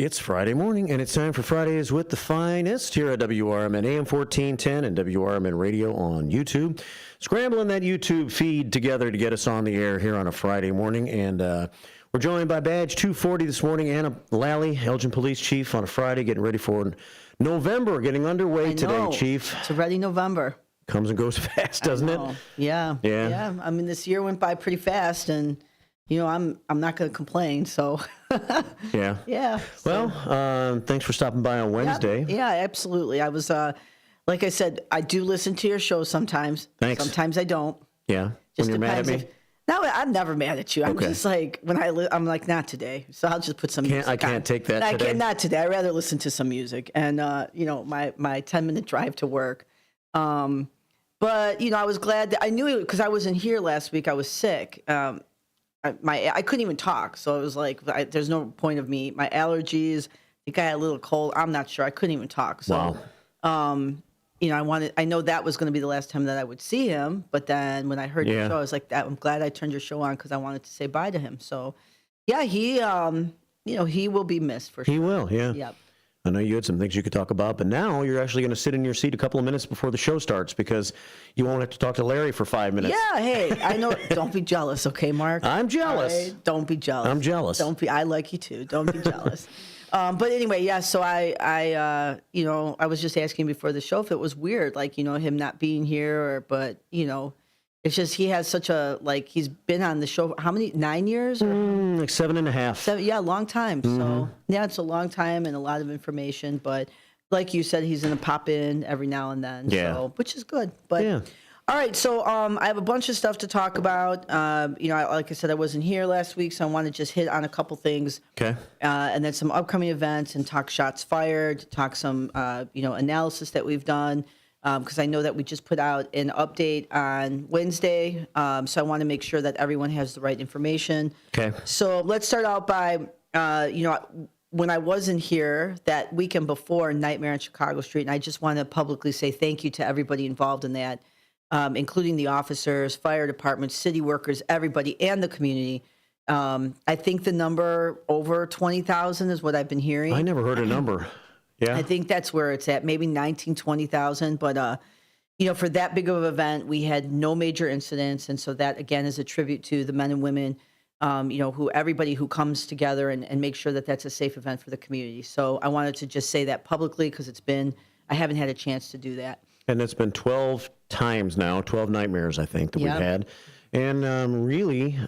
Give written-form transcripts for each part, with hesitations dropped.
It's Friday morning, and it's time for Fridays with the Finest here at WRMN AM 1410 and WRMN Radio on YouTube. Scrambling that YouTube feed together to get us on the air here on a Friday morning, and we're joined by Badge 240 this morning, Anna Lalley, Elgin Police Chief, on a Friday, getting ready for November, getting underway today, Chief. It's already November. Comes and goes fast, doesn't it? Yeah. I mean, this year went by pretty fast, and I'm not going to complain. So. Yeah. Yeah. So. Well, thanks for stopping by on Wednesday. Yeah, absolutely. I was, like I said, I do listen to your show sometimes. Thanks. Sometimes I don't. Yeah. Just when you're mad at me. No, I'm never mad at you. I'm okay. just like I'm like, not today. So I'll just put some music I can't on. take that today. Not today. I'd rather listen to some music and my 10-minute drive to work. But I was glad that I knew it because I wasn't here last week. I was sick. I couldn't even talk, so it was like there's no point of me. My allergies. I think I had a little cold. I'm not sure. I couldn't even talk. So, wow. I know that was going to be the last time that I would see him. But then when I heard your show, I was like, I'm glad I turned your show on because I wanted to say bye to him. So, yeah, he will be missed for sure. He will. Yeah. Yep. I know you had some things you could talk about, but now you're actually going to sit in your seat a couple of minutes before the show starts because you won't have to talk to Larry for 5 minutes. Yeah, hey, I know. Don't be jealous, okay, Mark? I'm jealous. Right? Don't be jealous. I'm jealous. I like you too. Don't be jealous. But anyway, yeah. So I was just asking before the show if it was weird, like him not being here, but it's just he has such a he's been on the show how many 9 years? Like 7.5. 7, yeah, long time. Mm-hmm. So yeah, it's a long time and a lot of information. But like you said, he's gonna pop in every now and then. Yeah. So, which is good. But yeah. All right, so I have a bunch of stuff to talk about. Like I said, I wasn't here last week, so I want to just hit on a couple things. Okay. And then some upcoming events and talk shots fired, talk some, analysis that we've done, because I know that we just put out an update on Wednesday, so I want to make sure that everyone has the right information. Okay. So let's start out by, when I wasn't here that weekend before Nightmare on Chicago Street, and I just want to publicly say thank you to everybody involved in that. Including the officers, fire departments, city workers, everybody, and the community. I think the number over 20,000 is what I've been hearing. I never heard a number. Yeah. I think that's where it's at, maybe 19, 20,000. But, for that big of an event, we had no major incidents. And so that, again, is a tribute to the men and women, everybody who comes together and make sure that that's a safe event for the community. So I wanted to just say that publicly because I haven't had a chance to do that. And it's been 12 times now, 12 nightmares, I think, that we've had. And really,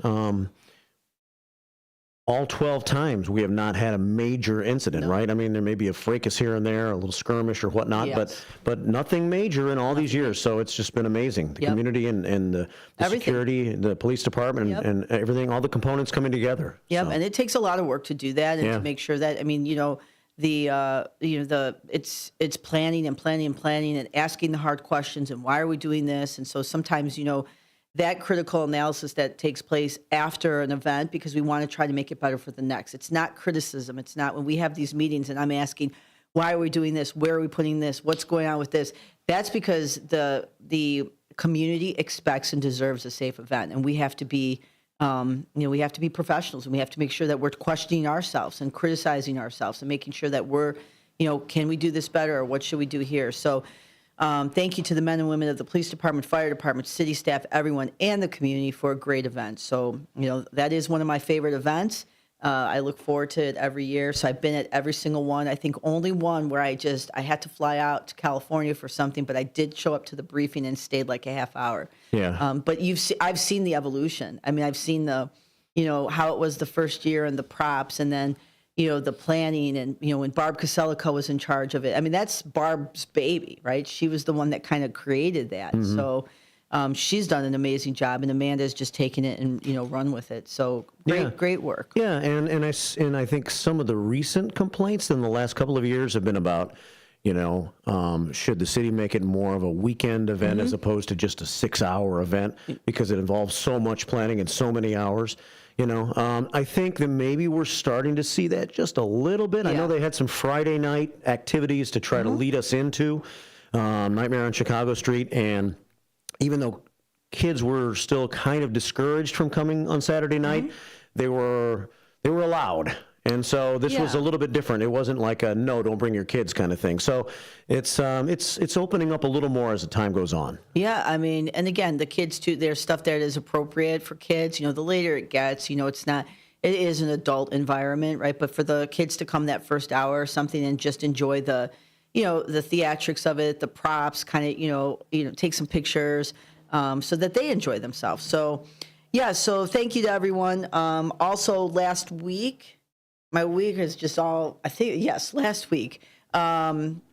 all 12 times we have not had a major incident, right? I mean, there may be a fracas here and there, a little skirmish or whatnot, but nothing major in all these years. So it's just been amazing. The community and the security, the police department and everything, all the components coming together. Yep, So. and it takes a lot of work to do that and to make sure that, it's planning and asking the hard questions and why are we doing this? And so sometimes, that critical analysis that takes place after an event because we want to try to make it better for the next. It's not criticism. It's not when we have these meetings and I'm asking, why are we doing this? Where are we putting this? What's going on with this? That's because the community expects and deserves a safe event. And we have to be we have to be professionals and we have to make sure that we're questioning ourselves and criticizing ourselves and making sure that we're, can we do this better or what should we do here? So thank you to the men and women of the police department, fire department, city staff, everyone, and the community for a great event. So, that is one of my favorite events. I look forward to it every year. So I've been at every single one. I think only one where I had to fly out to California for something, but I did show up to the briefing and stayed like a half hour. Yeah. But I've seen the evolution. I mean, I've seen how it was the first year and the props and then, the planning and, when Barb Caselico was in charge of it. I mean, that's Barb's baby, right? She was the one that kind of created that. Mm-hmm. So she's done an amazing job, and Amanda's just taken it and run with it. So great work. Yeah, and I think some of the recent complaints in the last couple of years have been about, should the city make it more of a weekend event as opposed to just a 6-hour event because it involves so much planning and so many hours. I think that maybe we're starting to see that just a little bit. I know they had some Friday night activities to try to lead us into Nightmare on Chicago Street, and even though kids were still kind of discouraged from coming on Saturday night, they were allowed. And so this was a Yeah. little bit different. It wasn't like a no, don't bring your kids kind of thing. So it's opening up a little more as the time goes on. Yeah, I mean, and again, the kids too, there's stuff that is appropriate for kids. The later it gets, it's not, it is an adult environment, right? But for the kids to come that first hour or something and just enjoy the theatrics of it, the props, kind of, take some pictures, so that they enjoy themselves. So, yeah, so thank you to everyone. Also, last week, my week is just all, I think, yes, last week,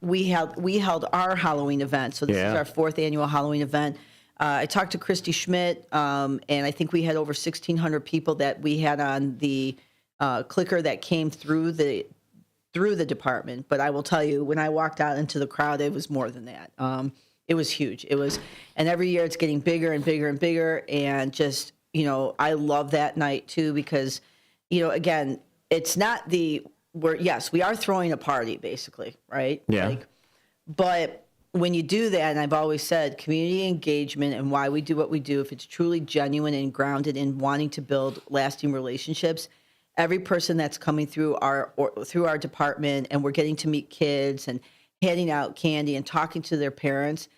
we held our Halloween event. So this is our 4th annual Halloween event. I talked to Christy Schmidt, and I think we had over 1,600 people that we had on the clicker that came through the department. But I will tell you, when I walked out into the crowd, it was more than that. It was huge. And every year it's getting bigger and bigger and bigger. And just, I love that night too, because, again, it's not we are throwing a party basically, right? Yeah. But when you do that, and I've always said community engagement and why we do what we do, if it's truly genuine and grounded in wanting to build lasting relationships, every person that's coming through our department, and we're getting to meet kids and handing out candy and talking to their parents,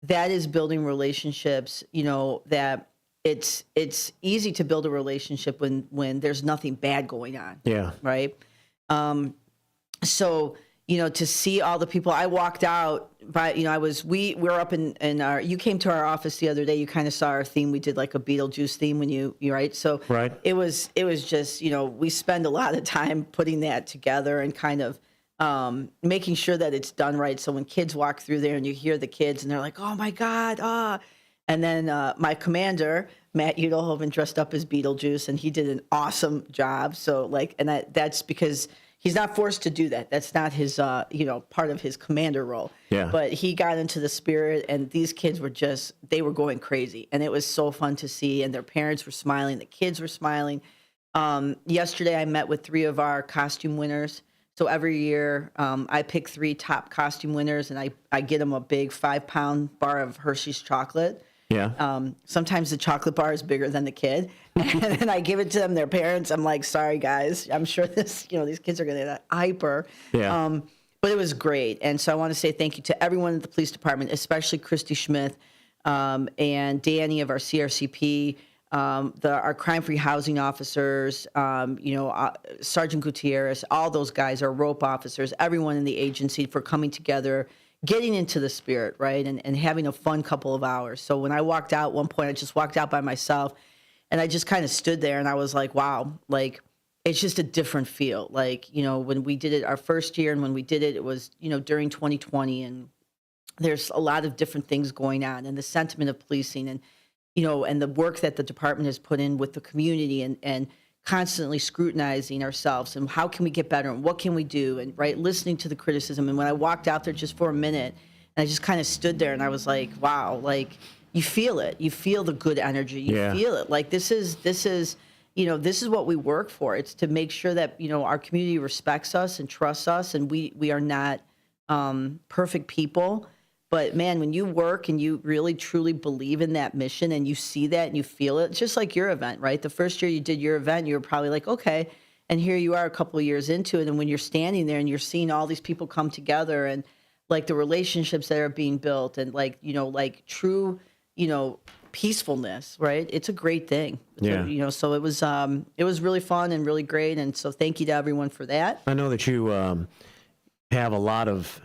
that is building relationships, that it's easy to build a relationship when there's nothing bad going on. Yeah. Right. So, to see all the people, I walked out by, we were up in our, you came to our office the other day, you kind of saw our theme. We did like a Beetlejuice theme when you right. So right. It was just, we spend a lot of time putting that together and kind of, making sure that it's done right. So when kids walk through there and you hear the kids and they're like, oh my God, And then my commander, Matt Udelhoven, dressed up as Beetlejuice, and he did an awesome job. So that's because he's not forced to do that. That's not his, part of his commander role. Yeah. But he got into the spirit, and these kids were they were going crazy. And it was so fun to see, and their parents were smiling. The kids were smiling. Yesterday, I met with 3 of our costume winners. So every year, I pick 3 top costume winners, and I get them a big 5-pound bar of Hershey's chocolate. Yeah. Sometimes the chocolate bar is bigger than the kid, and then I give it to them, their parents. I'm like, sorry guys, I'm sure these kids are going to get hyper. Yeah. But it was great. And so I want to say thank you to everyone at the police department, especially Christy Schmidt, and Danny of our CRCP, our crime-free housing officers, Sergeant Gutierrez, all those guys, our rope officers, everyone in the agency for coming together, getting into the spirit, right, and having a fun couple of hours. So when I walked out, at one point, I just walked out by myself, and I just kind of stood there, and I was like, wow, like, it's just a different feel. Like, when we did it our first year, and when we did it, it was, during 2020, and there's a lot of different things going on, and the sentiment of policing, and, and the work that the department has put in with the community, and constantly scrutinizing ourselves and how can we get better and what can we do, and listening to the criticism. And when I walked out there just for a minute, and I just kind of stood there, and I was like, wow, like, you feel it, you feel the good energy, you feel it, like this is what we work for. It's to make sure that our community respects us and trusts us, and we are not perfect people. But man, when you work and you really truly believe in that mission, and you see that and you feel it, it's just like your event, right? The first year you did your event, you were probably like, okay, and here you are a couple of years into it. And when you're standing there and you're seeing all these people come together, and like the relationships that are being built, and true, peacefulness, right? It's a great thing. Yeah. So it was really fun and really great. And so thank you to everyone for that. I know that you have a lot of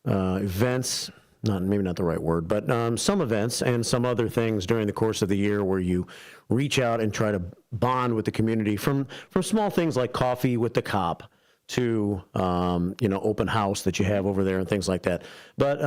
events, maybe not the right word, but some events and some other things during the course of the year where you reach out and try to bond with the community, from small things like coffee with the cop to open house that you have over there and things like that. But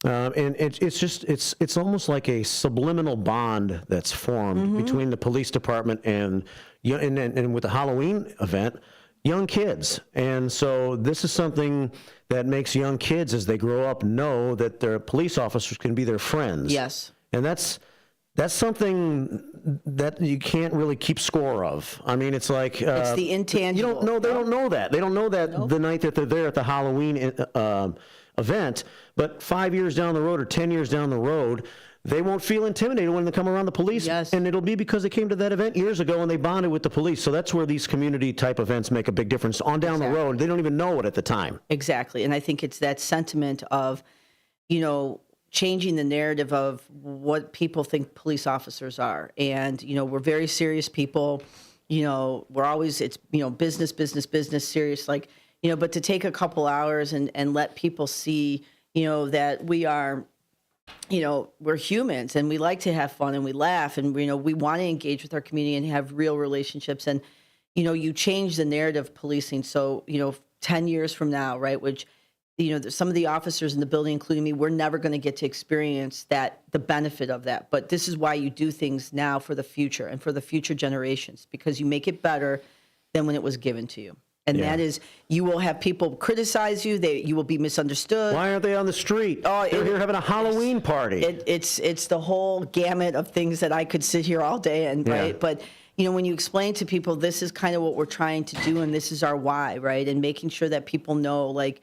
and it's almost like a subliminal bond that's formed between the police department and with the Halloween event, young kids. And so this is something that makes young kids, as they grow up, know that their police officers can be their friends. Yes. And that's something that you can't really keep score of. I mean, it's like It's the intangible. You don't know. They don't know that. They don't know that the night that they're there at the Halloween event. But 5 years down the road or 10 years down the road, they won't feel intimidated when they come around the police. Yes. And it'll be because they came to that event years ago and they bonded with the police. So that's where these community type events make a big difference. On down the road, they don't even know it at the time. Exactly. And I think it's that sentiment of, changing the narrative of what people think police officers are. And, we're very serious people. We're always, it's, business, business, business, serious, like, but to take a couple hours and let people see, that we are, we're humans and we like to have fun and we laugh and, we want to engage with our community and have real relationships. And, you change the narrative of policing. So, 10 years from now, right, which, some of the officers in the building, including me, we're never going to get to experience the benefit of that. But this is why you do things now for the future and for the future generations, because you make it better than when it was given to you. And that is, you will have people criticize you. You will be misunderstood. Why aren't they on the street? They're here having a Halloween party. It's the whole gamut of things that I could sit here all day and, right? But, when you explain to people, this is kind of what we're trying to do and this is our why, right? And making sure that people know, like,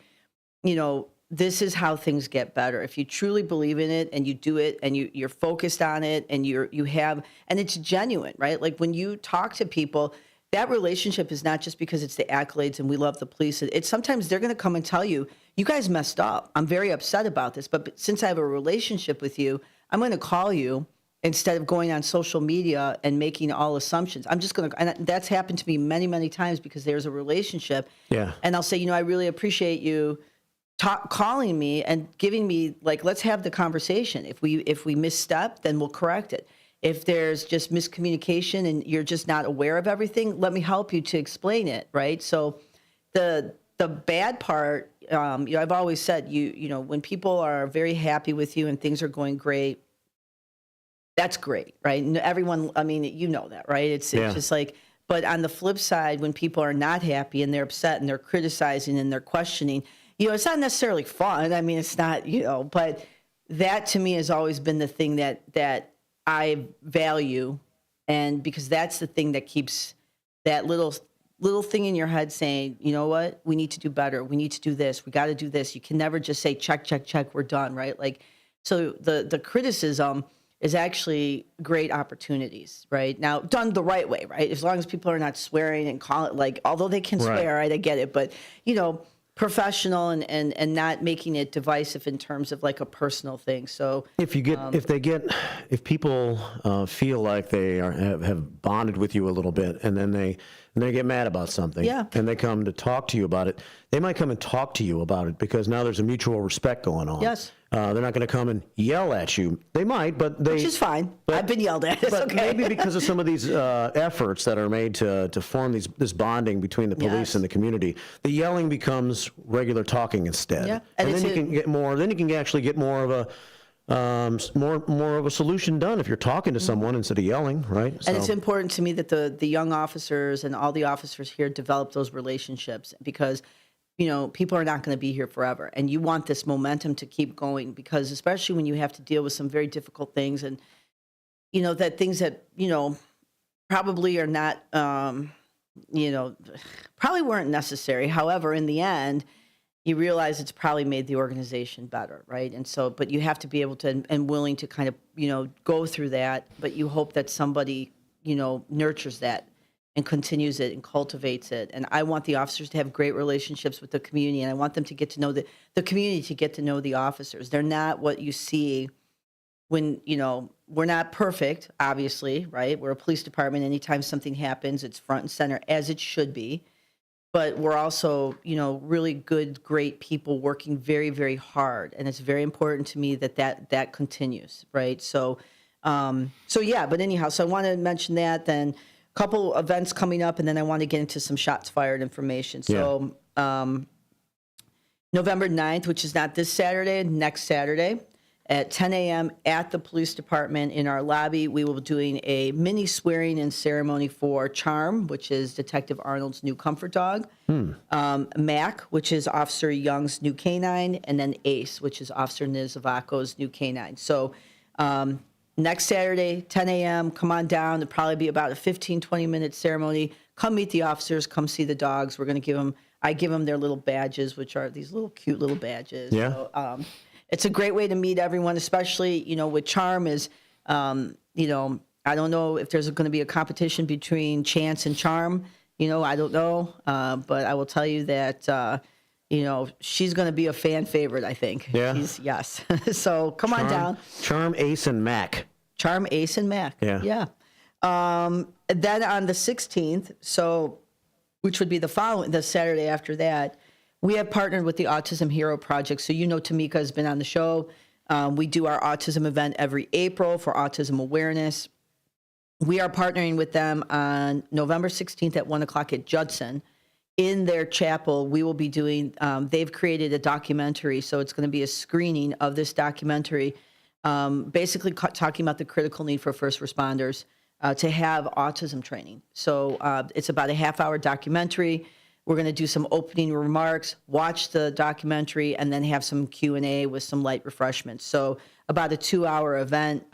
this is how things get better. If you truly believe in it and you do it and you're focused on it and and it's genuine, right? Like when you talk to people, that relationship is not just because it's the accolades and we love the police. It's sometimes they're going to come and tell you, you guys messed up. I'm very upset about this, but since I have a relationship with you, I'm going to call you instead of going on social media and making all assumptions. I'm just going to, and that's happened to me many, many times because there's a relationship. Yeah. And I'll say, I really appreciate you calling me and giving me, like, let's have the conversation. If we misstep, then we'll correct it. If there's just miscommunication and you're just not aware of everything, let me help you to explain it, right? So the bad part, I've always said, when people are very happy with you and things are going great, that's great, right? And everyone, I mean, that, right? It's just like, but on the flip side, when people are not happy and they're upset and they're criticizing and they're questioning, it's not necessarily fun. I mean, it's not, but that to me has always been the thing that I value. And because that's the thing that keeps that little thing in your head saying, you know what, we need to do better. We need to do this. We got to do this. You can never just say, check, check, check, we're done, right? Like, so the criticism is actually great opportunities, right? Now, done the right way, right? As long as people are not swearing and call it, like, although they can swear, right? I get it. But, professional and not making it divisive in terms of like a personal thing. So if people feel like they have bonded with you a little bit and then they get mad about something and they come to talk to you about it, they might come and talk to you about it because now there's a mutual respect going on. Yes. They're not going to come and yell at you. They might, but which is fine. I've been yelled at. It's but okay. Maybe because of some of these efforts that are made to form this bonding between the police and the community, the yelling becomes regular talking instead. Yeah. And then you can get more. Then you can actually get more of a solution done if you're talking to someone instead of yelling, right? And it's important to me that the young officers and all the officers here develop those relationships because people are not going to be here forever. And you want this momentum to keep going because especially when you have to deal with some very difficult things and, that things that, probably are not, probably weren't necessary. However, in the end, you realize it's probably made the organization better, right? And so, but you have to be able to and willing to kind of, go through that. But you hope that somebody, nurtures that and continues it and cultivates it. And I want the officers to have great relationships with the community, and I want them to get to know the community to get to know the officers. They're not what you see when, we're not perfect, obviously, right? We're a police department. Anytime something happens, it's front and center, as it should be. But we're also, really good, great people working very, very hard. And it's very important to me that continues, right? So, but anyhow, so I want to mention that then. Couple events coming up, and then I want to get into some shots fired information. So November 9th, which is not this Saturday, next Saturday at 10 a.m. at the police department in our lobby, we will be doing a mini swearing-in ceremony for Charm, which is Detective Arnold's new comfort dog, Mac, which is Officer Young's new canine, and then Ace, which is Officer Nizavako's new canine. So next Saturday, 10 a.m., come on down. It'll probably be about a 15, 20-minute ceremony. Come meet the officers. Come see the dogs. We're going to I give them their little badges, which are these little cute little badges. Yeah. So, it's a great way to meet everyone, especially, with Charm is, I don't know if there's going to be a competition between Chance and Charm. I don't know. But I will tell you that, she's going to be a fan favorite, I think. Yeah? Yes. So come on down. Charm, Ace, and Mac. Charm, Ace, and Mac. Yeah. Yeah. Then on the 16th, which would be the Saturday after that, we have partnered with the Autism Hero Project. So Tamika has been on the show. We do our autism event every April for autism awareness. We are partnering with them on November 16th at 1 o'clock at Judson. In their chapel, we will be doing, they've created a documentary, so it's going to be a screening of this documentary, basically talking about the critical need for first responders to have autism training. So it's about a half-hour documentary. We're going to do some opening remarks, watch the documentary, and then have some Q&A with some light refreshments. So about a 2-hour event.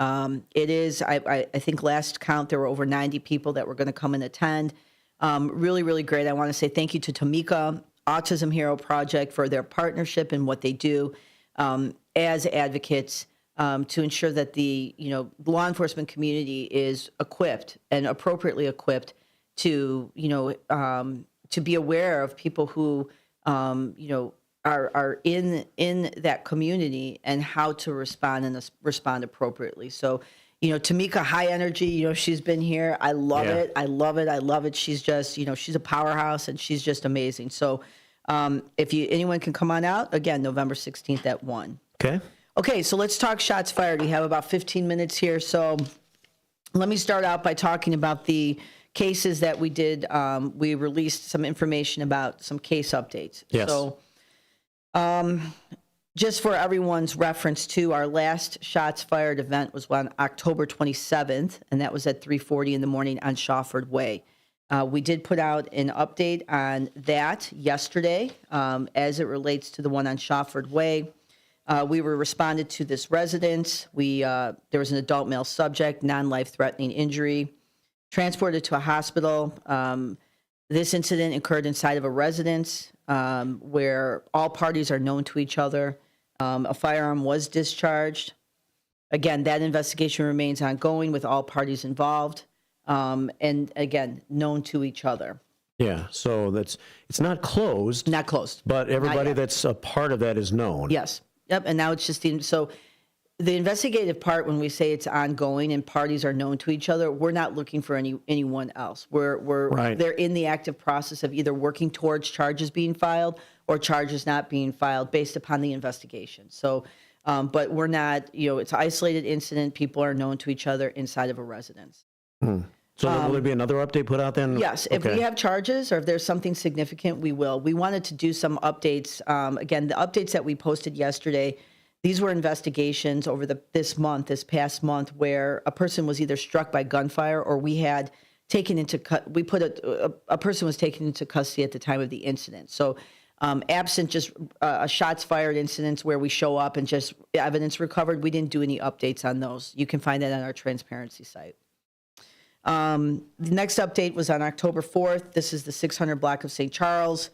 It is, I think last count, there were over 90 people that were going to come and attend. Really, really great. I want to say thank you to Tamika, Autism Hero Project, for their partnership and what they do as advocates to ensure that the law enforcement community is equipped and appropriately equipped to to be aware of people who are in that community and how to respond and respond appropriately. So, Tamika, high energy, she's been here. I love it. I love it. I love it. She's just, she's a powerhouse and she's just amazing. So if anyone can come on out, again, November 16th at 1. Okay, so let's talk shots fired. We have about 15 minutes here. So let me start out by talking about the cases that we did. We released some information about some case updates. Yes. So just for everyone's reference too, our last shots fired event was on October 27th, and that was at 3:40 in the morning on Shawford Way. We did put out an update on that yesterday as it relates to the one on Shawford Way. We were responded to this residence. There was an adult male subject, non-life-threatening injury, transported to a hospital. This incident occurred inside of a residence where all parties are known to each other. A firearm was discharged. Again, that investigation remains ongoing with all parties involved, and again, known to each other. Yeah, so it's not closed. Not closed. But everybody that's a part of that is known. Yes. Yep. And now it's just so the investigative part, when we say it's ongoing and parties are known to each other, we're not looking for anyone else. They're in the active process of either working towards charges being filed or charges not being filed based upon the investigation. So, but we're not, it's an isolated incident. People are known to each other inside of a residence. So will there be another update put out then? Yes. If we have charges or if there's something significant, we will. We wanted to do some updates. Again, the updates that we posted yesterday, these were investigations over this past month, where a person was either struck by gunfire or we had taken into a person was taken into custody at the time of the incident. So absent just a shots fired incidents where we show up and just evidence recovered, we didn't do any updates on those. You can find that on our transparency site. The next update was on October 4th. This is the 600 block of St. Charles.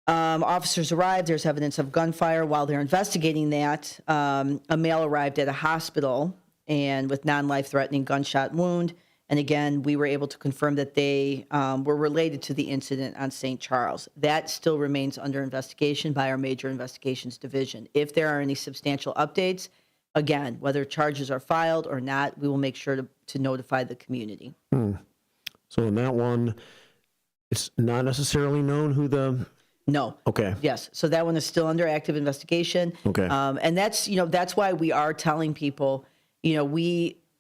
Officers arrived. There's evidence of gunfire. While they're investigating that, a male arrived at a hospital and with non-life-threatening gunshot wound. And again, we were able to confirm that they were related to the incident on St. Charles. That still remains under investigation by our Major Investigations Division. If there are any substantial updates, again, whether charges are filed or not, we will make sure to notify the community. So in that one, it's not necessarily known who the... No. Okay. Yes. So that one is still under active investigation. Okay. And that's why we are telling people,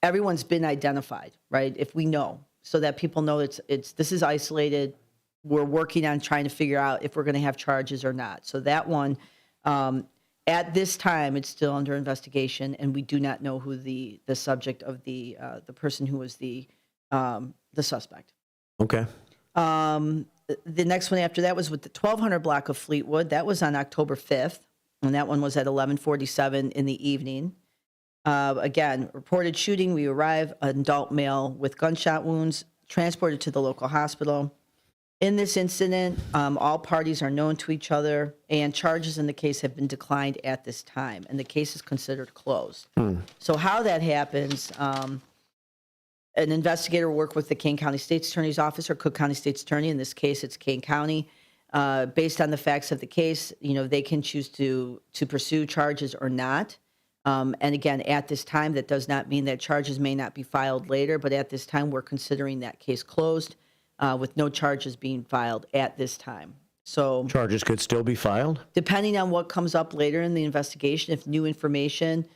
everyone's been identified, right? If we know, so that people know this is isolated. We're working on trying to figure out if we're going to have charges or not. So that one, at this time, it's still under investigation, and we do not know who the subject of the person who was the suspect. Okay. The next one after that was with the 1200 block of Fleetwood. That was on October 5th, and that one was at 11:47 in the evening. Again, reported shooting. We arrive, an adult male with gunshot wounds, transported to the local hospital. In this incident, all parties are known to each other, and charges in the case have been declined at this time, and the case is considered closed. So how that happens, an investigator will work with the Kane County State's Attorney's Office or Cook County State's Attorney. In this case, it's Kane County. Based on the facts of the case, they can choose to pursue charges or not. And again, at this time, that does not mean that charges may not be filed later, but at this time, we're considering that case closed with no charges being filed at this time. So Charges could still be filed? depending on what comes up later in the investigation, if new information,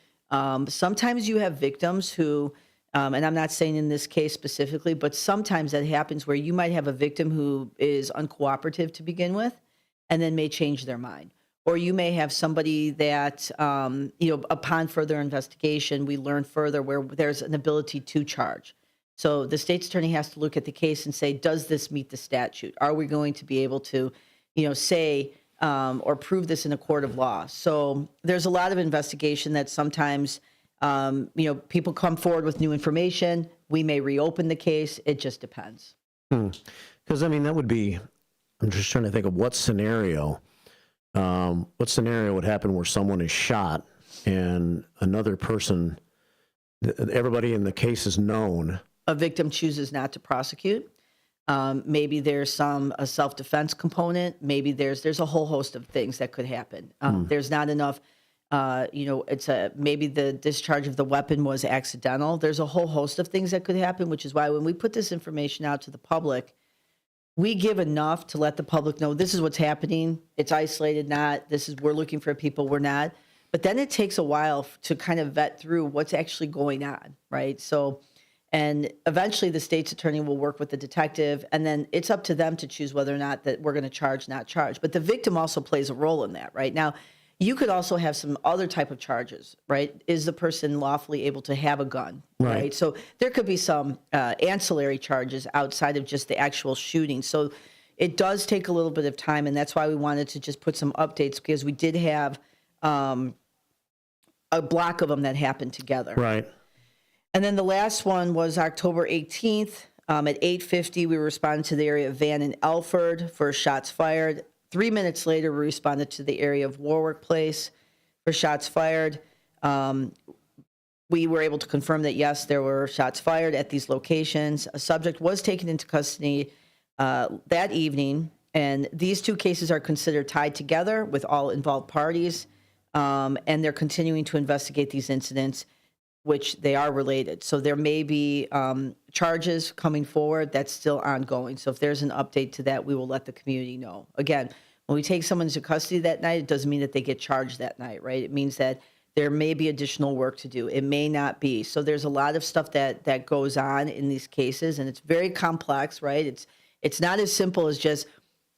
sometimes you have victims who, and I'm not saying in this case specifically, but sometimes that happens where you might have a victim who is uncooperative to begin with and then may change their mind. Or you may have somebody that, upon further investigation, we learn further where there's an ability to charge. So the state's attorney has to look at the case and say, does this meet the statute? Are we going to be able to, say or prove this in a court of law? So there's a lot of investigation that sometimes, people come forward with new information. We may reopen the case. It just depends. Because, that would be, I'm just trying to think of what scenario would happen where someone is shot and another person, everybody in the case is known. A victim chooses not to prosecute. Maybe there's a self-defense component. Maybe there's a whole host of things that could happen. There's not enough, maybe the discharge of the weapon was accidental. There's a whole host of things that could happen, which is why when we put this information out to the public, we give enough to let the public know this is what's happening. It's isolated, we're looking for people, we're not. But then it takes a while to kind of vet through what's actually going on, right? So, and eventually the state's attorney will work with the detective, and then it's up to them to choose whether or not that we're going to charge, not charge. But the victim also plays a role in that, right? Now, you could also have some other type of charges, right? Is the person lawfully able to have a gun, right? So there could be some ancillary charges outside of just the actual shooting. So it does take a little bit of time, and that's why we wanted to just put some updates, because we did have a block of them that happened together. Right. And then the last one was October 18th. At 8:50, we responded to the area of Van and Elford for shots fired. 3 minutes later, we responded to the area of Warwick Place for shots fired. We were able to confirm that, yes, there were shots fired at these locations. A subject was taken into custody that evening, and these two cases are considered tied together with all involved parties, and they're continuing to investigate these incidents, which they are related. So there may be charges coming forward that's still ongoing. So if there's an update to that, we will let the community know. Again, when we take someone into custody that night, it doesn't mean that they get charged that night, right? It means that there may be additional work to do. It may not be. So there's a lot of stuff that goes on in these cases, and it's very complex, right? It's not as simple as just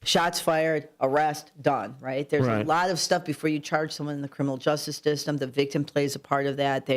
shots fired, arrest, done, right? There's a lot of stuff before you charge someone in the criminal justice system. The victim plays a part of that.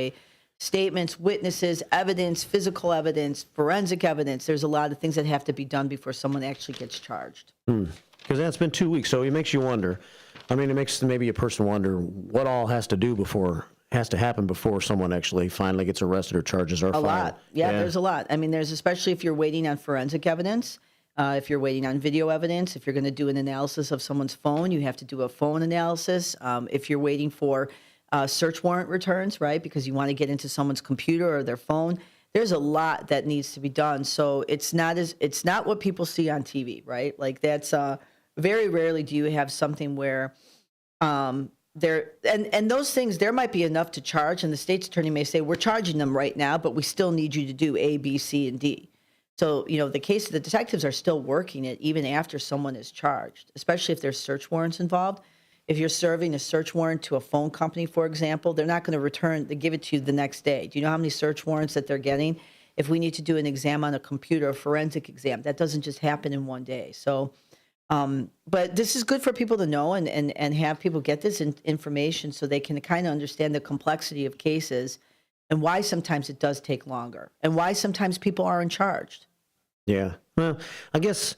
Statements, witnesses, evidence, physical evidence, forensic evidence. There's a lot of things that have to be done before someone actually gets charged. Because that's been 2 weeks, so it makes you wonder. It makes maybe a person wonder what all has to happen before someone actually finally gets arrested or charges are filed. A lot. Yeah, there's a lot. There's, especially if you're waiting on forensic evidence, if you're waiting on video evidence, if you're going to do an analysis of someone's phone, you have to do a phone analysis. If you're waiting for search warrant returns, right? Because you want to get into someone's computer or their phone. There's a lot that needs to be done. So it's not what people see on TV, right? Like that's very rarely do you have something where there and those things, there might be enough to charge, and the state's attorney may say, we're charging them right now, but we still need you to do A, B, C, and D. So, the detectives are still working it even after someone is charged, especially if there's search warrants involved. If you're serving a search warrant to a phone company, for example, they're not going to give it to you the next day. Do you know how many search warrants that they're getting? If we need to do an exam on a computer, a forensic exam, that doesn't just happen in one day. So, but this is good for people to know and have people get this information so they can kind of understand the complexity of cases and why sometimes it does take longer and why sometimes people aren't charged. Yeah. Well, I guess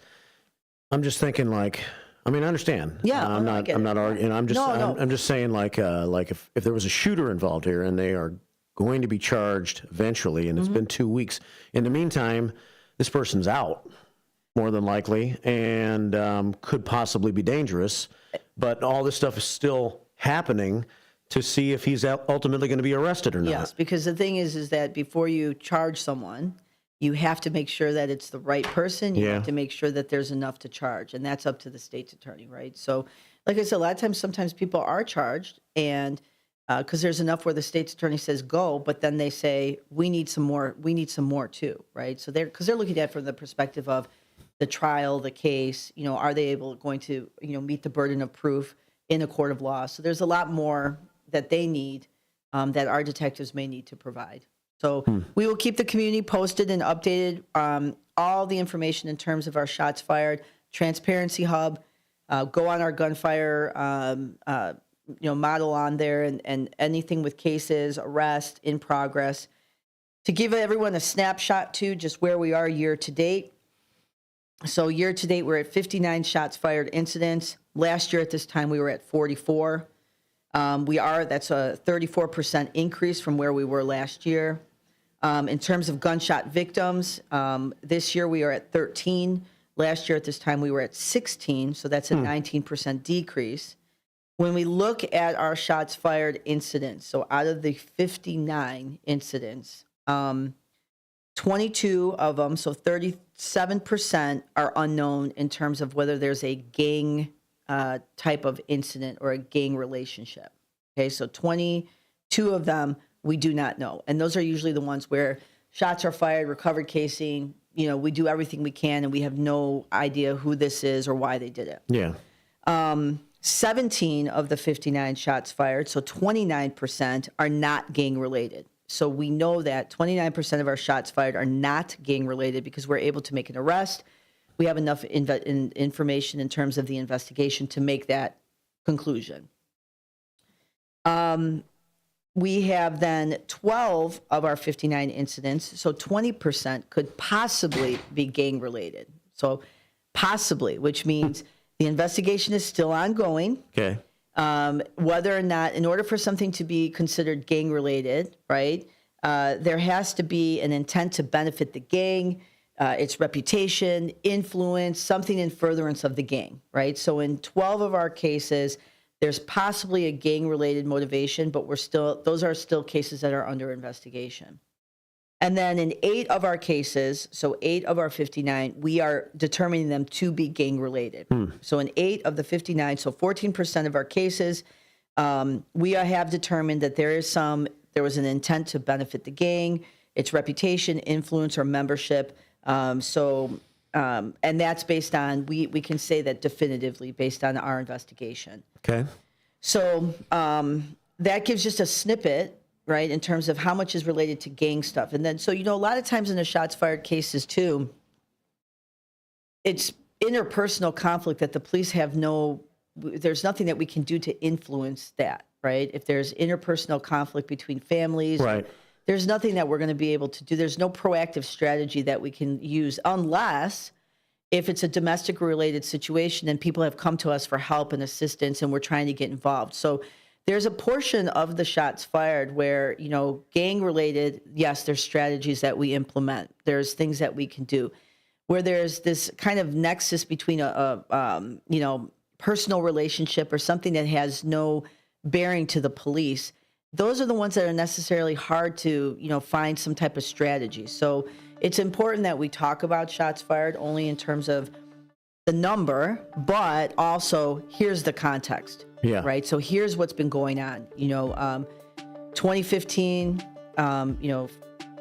I'm just thinking I understand. Yeah, I'm not arguing. I'm just saying if there was a shooter involved here and they are going to be charged eventually, and it's been 2 weeks. In the meantime, this person's out. more than likely, and could possibly be dangerous. But all this stuff is still happening to see if he's ultimately going to be arrested or not. Yes, because the thing is that before you charge someone, you have to make sure that it's the right person. You have to make sure that there's enough to charge, and that's up to the state's attorney, right? So, like I said, a lot of times, sometimes people are charged, and because there's enough where the state's attorney says go, but then they say we need some more. We need some more too, right? So they're looking at it from the perspective of the trial, the case. Are they going to meet the burden of proof in a court of law? So there's a lot more that they need that our detectives may need to provide. So we will keep the community posted and updated. All the information in terms of our shots fired, Transparency Hub, go on our gunfire model on there, and anything with cases, arrest, in progress. To give everyone a snapshot too, just where we are year to date. So year to date, we're at 59 shots fired incidents. Last year at this time, we were at 44. That's a 34% increase from where we were last year. In terms of gunshot victims, this year we are at 13. Last year at this time we were at 16, so that's a 19% decrease. When we look at our shots fired incidents, so out of the 59 incidents, 22 of them, so 37% are unknown in terms of whether there's a gang type of incident or a gang relationship. Okay, so 22 of them we do not know. And those are usually the ones where shots are fired, recovered casing, we do everything we can and we have no idea who this is or why they did it. Yeah. 17 of the 59 shots fired, so 29% are not gang related. So we know that 29% of our shots fired are not gang related because we're able to make an arrest. We have enough information in terms of the investigation to make that conclusion. We have then 12 of our 59 incidents, so 20% could possibly be gang related. So possibly, which means the investigation is still ongoing. Okay. Whether or not, in order for something to be considered gang related, right, there has to be an intent to benefit the gang, its reputation, influence, something in furtherance of the gang, right? So in 12 of our cases, there's possibly a gang-related motivation, but those are still cases that are under investigation. And then in 8 of our cases, so 8 of our 59, we are determining them to be gang-related. So in 8 of the 59, so 14% of our cases, we have determined that there was an intent to benefit the gang, its reputation, influence, or membership. And that's based on, we can say that definitively based on our investigation. Okay. So that gives just a snippet, right, in terms of how much is related to gang stuff. And then, so, a lot of times in the shots fired cases too, it's interpersonal conflict that the police have there's nothing that we can do to influence that, right? If there's interpersonal conflict between families, right, there's nothing that we're going to be able to do. There's no proactive strategy that we can use unless if it's a domestic related situation and people have come to us for help and assistance and we're trying to get involved. So there's a portion of the shots fired where, gang related, yes, there's strategies that we implement. There's things that we can do. Where there's this kind of nexus between a personal relationship or something that has no bearing to the police, those are the ones that are necessarily hard to, find some type of strategy. So it's important that we talk about shots fired only in terms of the number, but also here's the context. Yeah. Right. So here's what's been going on. 2015.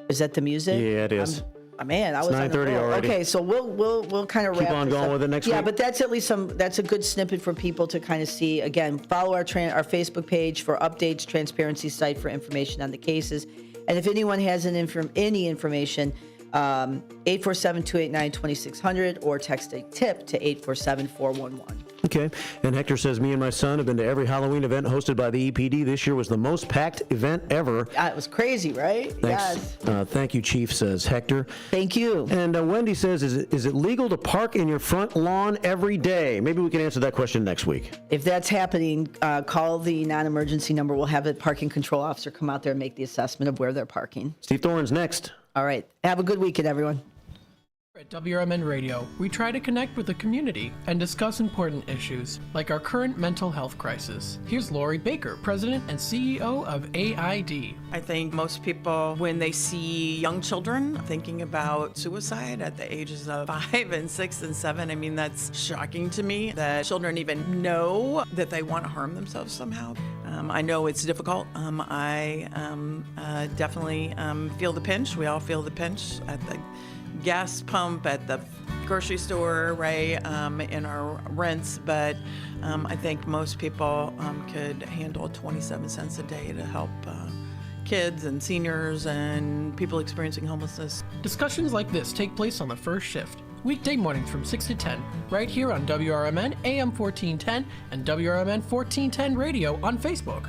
Is that the music? Yeah, it is. Man, I was 9:30 already. Okay, so we'll kind of Keep wrap on this going up. with it next Yeah, week. but that's at least that's a good snippet for people to kind of see. Again, follow our Facebook page for updates, transparency site for information on the cases, and if anyone has any information, 847-289-2600 or text a tip to 847-411. Okay. And Hector says, me and my son have been to every Halloween event hosted by the EPD. This year was the most packed event ever. It was crazy, right? Thanks. Yes. Thank you, Chief, says Hector. Thank you. And Wendy says, is it legal to park in your front lawn every day? Maybe we can answer that question next week. If that's happening, call the non-emergency number. We'll have the parking control officer come out there and make the assessment of where they're parking. Steve Thorne's next. All right. Have a good weekend, everyone. At WRMN Radio, we try to connect with the community and discuss important issues, like our current mental health crisis. Here's Lori Baker, President and CEO of AID. I think most people, when they see young children thinking about suicide at the ages of 5 and 6 and 7, I mean, that's shocking to me that children even know that they want to harm themselves somehow. I know it's difficult. I definitely feel the pinch. We all feel the pinch at the gas pump, at the grocery store, right, in our rents, but I think most people could handle 27 cents a day to help kids and seniors and people experiencing homelessness. Discussions like this take place on the first shift, weekday mornings from 6 to 10, right here on WRMN AM 1410 and WRMN 1410 Radio on Facebook.